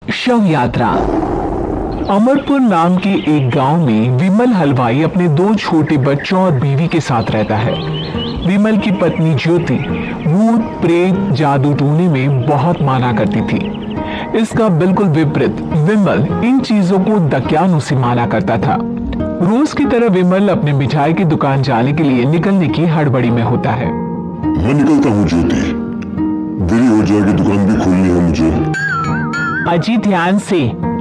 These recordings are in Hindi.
शव यात्रा। अमरपुर नाम के एक गांव में विमल हलवाई अपने 2 छोटे बच्चों और बीवी के साथ रहता है। विमल की पत्नी ज्योति भूत प्रेत जादू टूने में बहुत माना करती थी। इसका बिल्कुल विपरीत विमल इन चीजों को दकियानुसी माना करता था। रोज की तरह विमल अपने मिठाई की दुकान जाने के लिए निकलने की हड़बड़ी में होता है। मैं निकलता हूँ ज्योति, देरी हो जाएगी, दुकान भी खोलनी है मुझे। अजी ध्यान से,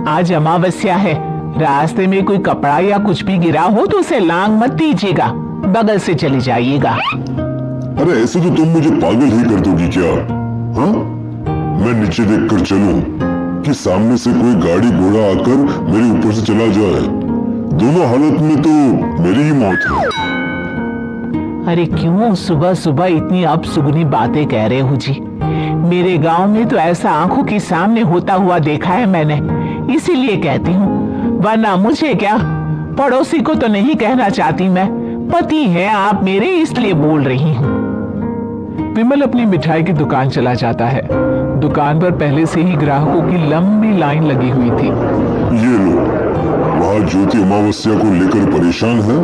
आज अमावस्या है। रास्ते में कोई कपड़ा या कुछ भी गिरा हो तो उसे लांग मत दीजिएगा, बगल से चले जाइएगा। अरे ऐसे तो तुम मुझे पागल ही कर दोगी क्या? हाँ, मैं नीचे देखकर चलूं कि सामने से कोई गाड़ी घोड़ा आकर मेरे ऊपर से चला जाए? दोनों हालत में तो मेरी ही मौत है। अरे क्यों सुबह सुबह इतनी अपसुगनी बातें कह रहे हो जी? मेरे गांव में तो ऐसा आंखों के सामने होता हुआ देखा है मैंने, इसीलिए कहती हूँ, वरना मुझे क्या, पड़ोसी को तो नहीं कहना चाहती मैं, पति है आप मेरे इसलिए बोल रही हूँ। विमल अपनी मिठाई की दुकान चला जाता है। दुकान पर पहले से ही ग्राहकों की लंबी लाइन लगी हुई थी। ये लो, वहाँ ज्योति अमावस्या को लेकर परेशान है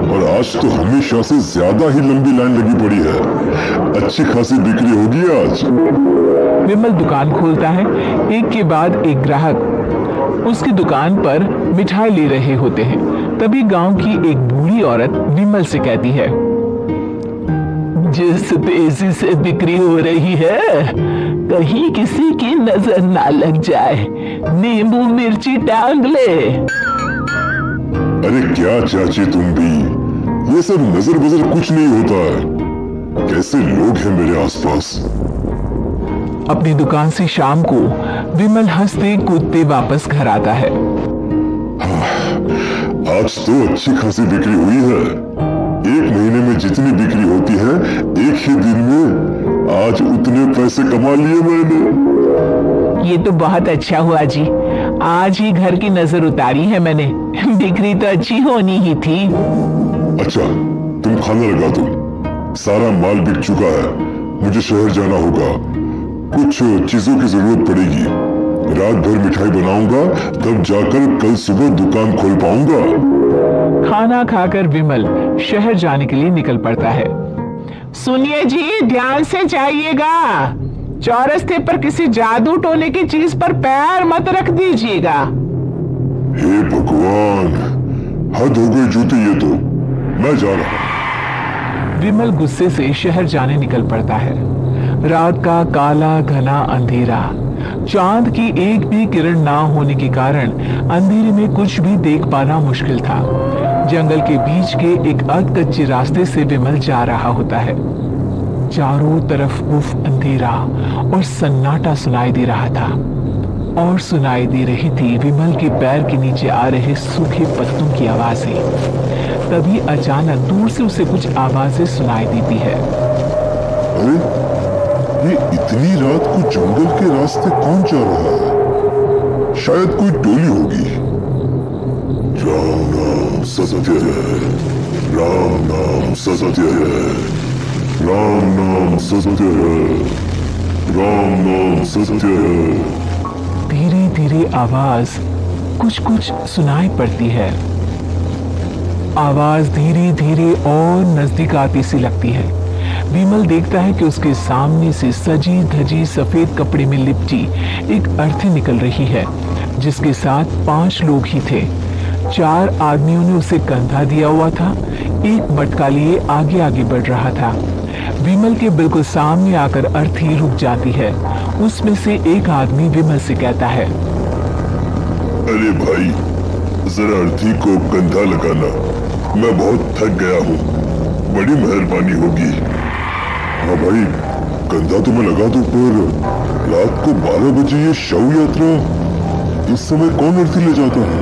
और आज तो हमेशा से ज्यादा ही लंबी लाइन लगी पड़ी है। अच्छी खासी बिक्री होगी आज। विमल दुकान खोलता है। एक के बाद एक ग्राहक उसकी दुकान पर मिठाई ले रहे होते हैं। तभी गांव की एक बूढ़ी औरत विमल से कहती है, जिस तेजी से बिक्री हो रही है, कहीं किसी की नजर ना लग जाए, नींबू मिर्ची टांग ले। अरे क्या चाची तुम भी, ये सब नजर बजर कुछ नहीं होता है। कैसे लोग हैं मेरे आसपास। अपनी दुकान से शाम को विमल हंसते कूदते वापस घर आता है। आज तो अच्छी खासी बिक्री हुई है। एक महीने में जितनी बिक्री होती है, एक ही दिन में आज उतने पैसे कमा लिए मैंने। ये तो बहुत अच्छा हुआ जी, आज ही घर की नजर उतारी है मैंने। बिक्री तो अच्छी होनी ही थी। अच्छा, तुम खाना लगा दो, सारा माल बिक चुका है। मुझे शहर जाना होगा, कुछ चीजों की जरूरत पड़ेगी। रात भर मिठाई बनाऊंगा, तब जाकर कल सुबह दुकान खोल पाऊंगा। खाना खाकर विमल शहर जाने के लिए निकल पड़ता है। सुनिए जी, ध्यान से जाइएगा, चौरस्ते पर किसी जादू टोने की चीज पर पैर मत रख दीजिएगा। हे भगवान, हद हो गई ज्योति, ये तो मैं जा रहा हूं। विमल गुस्से से शहर जाने निकल पड़ता है। रात का काला घना अंधेरा, चांद की एक भी किरण ना होने के कारण अंधेरे में कुछ भी देख पाना मुश्किल था। जंगल के बीच के एक अधकच्चे रास्ते से विमल जा रहा होता है। चारों तरफ उफ अंधेरा और सन्नाटा सुनाई दे रहा था, और सुनाई दे रही थी विमल के पैर के नीचे आ रहे सूखे पत्तों की आवाजें। तभी अचानक दूर से उसे कुछ आवाजें सुनाई देती है। अरे, ये इतनी रात को जंगल के रास्ते कौन जा रहा है? शायद कोई टोली होगी। राम नाम सत्य है, राम नाम सत्य है, राम नाम सत्य है, राम नाम सत्य है। धीरे धीरे आवाज कुछ कुछ सुनाई पड़ती है। आवाज धीरे धीरे और नजदीक आती सी लगती है। विमल देखता है कि उसके सामने से सजी धजी सफेद कपड़े में लिपटी एक अर्थी निकल रही है, जिसके साथ 5 लोग ही थे। 4 आदमियों ने उसे कंधा दिया हुआ था। एक मटका लिए आगे आगे बढ़ रहा था। विमल के बिल्कुल सामने आकर अर्थी रुक जाती है। उसमें से एक आदमी विमल से कहता है, अरे भाई, जरा अर्थी को कंधा लगाना, मैं बहुत थक गया हूँ, बड़ी मेहरबानी होगी। हाँ भाई, कंधा तो मैं लगा दूं, पर रात को 12 बजे ये शव यात्रा, इस समय कौन अर्थी ले जाता है?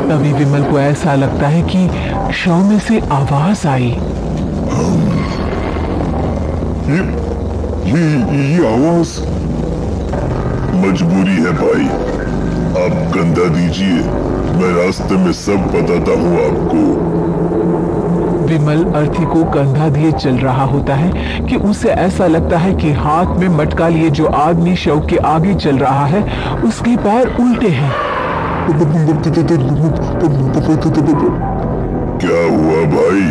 तभी विमल को ऐसा लगता है कि शव में से आवाज आई। ये आवाज। मजबूरी है भाई, आप कंधा दीजिए, मैं रास्ते में सब बताता हूँ आपको। विमल अर्थी को कंधा दिए चल रहा होता है कि उसे ऐसा लगता है कि हाथ में मटका लिए जो आदमी शव के आगे चल रहा है उसके पैर उल्टे हैं। क्या हुआ भाई,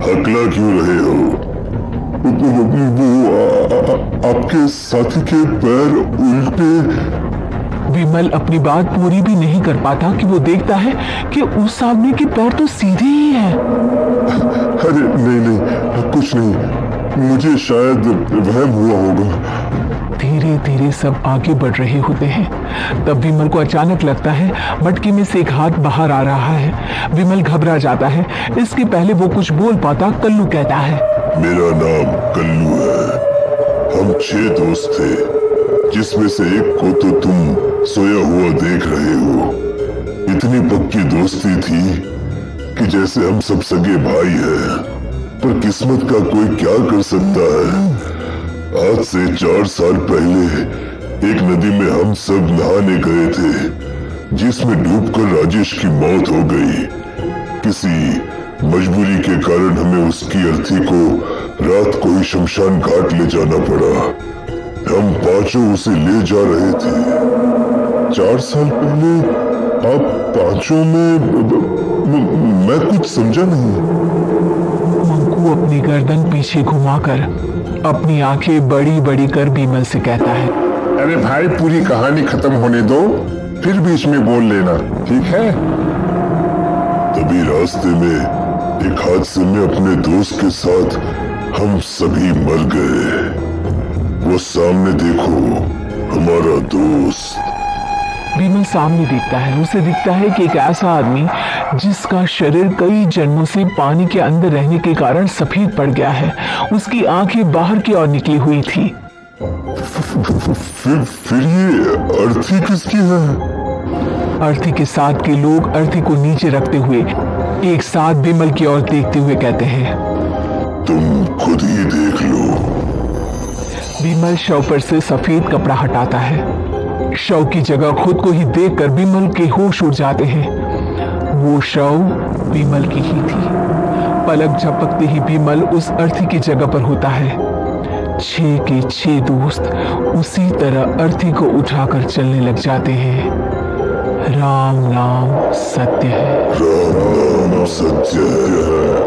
हकला क्यों रहे हो? आपके साथी के पैर उल्टे। विमल अपनी बात पूरी भी नहीं कर पाता कि वो देखता है कि उस आदमी के पैर तो सीधे ही हैं। अरे नहीं, कुछ नहीं, मुझे शायद वहम हुआ होगा। धीरे धीरे सब आगे बढ़ रहे होते हैं। तब विमल को अचानक लगता है मटकी में से एक हाथ बाहर आ रहा है। विमल घबरा जाता है। इसके पहले वो कुछ बोल पाता कल्लू कहता है, मेरा नाम कल्लू है। हम 6 दोस्त थे, जिसमें से एक को तो तुम सोया हुआ देख रहे हो। इतनी पक्की दोस्ती थी कि जैसे हम सब सगे भाई हैं। पर किस्मत का कोई क्या कर सकता है। आज से 4 साल पहले एक नदी में हम सब नहाने गए थे, जिसमें डूबकर राजेश की मौत हो गई। किसी मजबूरी के कारण हमें उसकी अर्थी को रात को ही शमशान घाट ले जाना पड़ा। हम 5 उसे ले जा रहे थे। 4 साल पहले आप 5 में मैं कुछ समझा नहीं। मंकू अपनी गर्दन पीछे घुमाकर अपनी आंखें बड़ी बड़ी कर विमल से कहता है, अरे भाई पूरी कहानी खत्म होने दो, फिर बीच में बोल लेना, ठीक है? तभी रास्ते में एक हादसे में अपने दोस्त के साथ हम सभी मर गए। वो सामने देखो, हमारा दोस्त। विमल सामने देखता है। उसे दिखता है कि एक ऐसा आदमी जिसका शरीर कई जन्मों से पानी के अंदर रहने के कारण सफेद पड़ गया है। उसकी आंखें बाहर की ओर निकली हुई थी। फिर ये अर्थी किसकी है? अर्थी के साथ के लोग अर्थी को नीचे रखते हुए एक साथ विमल की ओर देखते हुए कहते हैं, तुम खुद ही देख लो। विमल शव पर से सफेद कपड़ा हटाता है। शव की जगह खुद को ही देखकर विमल के होश उड़ जाते हैं। वो शव विमल की ही थी। पलक झपकते ही विमल उस अर्थी की जगह पर होता है। 6 के 6 दोस्त उसी तरह अर्थी को उठाकर चलने लग जाते हैं। राम नाम सत्य है। राम नाम सत्य है।